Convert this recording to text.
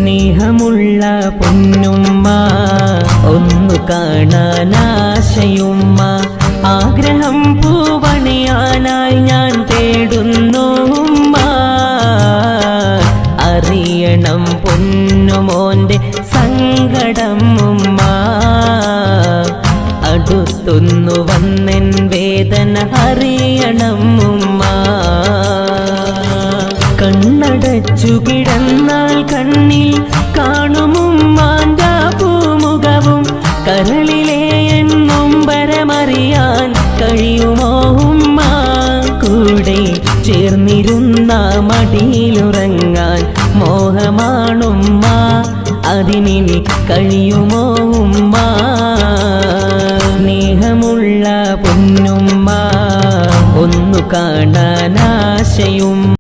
സ്നേഹമുള്ള പൊന്നുമ്മ, ഒന്നു കാണാനാശയുമ്മ. ആഗ്രഹം പൂവണിയാനായി ഞാൻ തേടുന്നു ഉമ്മ. അറിയണം പൊന്നുമോന്റെ സങ്കടം ഉമ്മ. അടുത്തൊന്നു വന്നെൻ വേദന അറിയണം ഉമ്മ. കണ്ണടച്ചു കിടന്നാൽ കണ്ണിൽ കാണുമുമ്മാൻ്റെ പൂമുഖവും. കരളിലെ നൊമ്പരമറിയാൻ കഴിയുമോ ഉമ്മ? കൂടെ ചേർന്നിരുന്ന മടിയിലുറങ്ങാൻ മോഹമാണുമ്മ. അതിനിനി കഴിയുമോ ഉമ്മ? സ്നേഹമുള്ള പൊന്നുമ്മ, ഒന്നു കാണാനാശയും.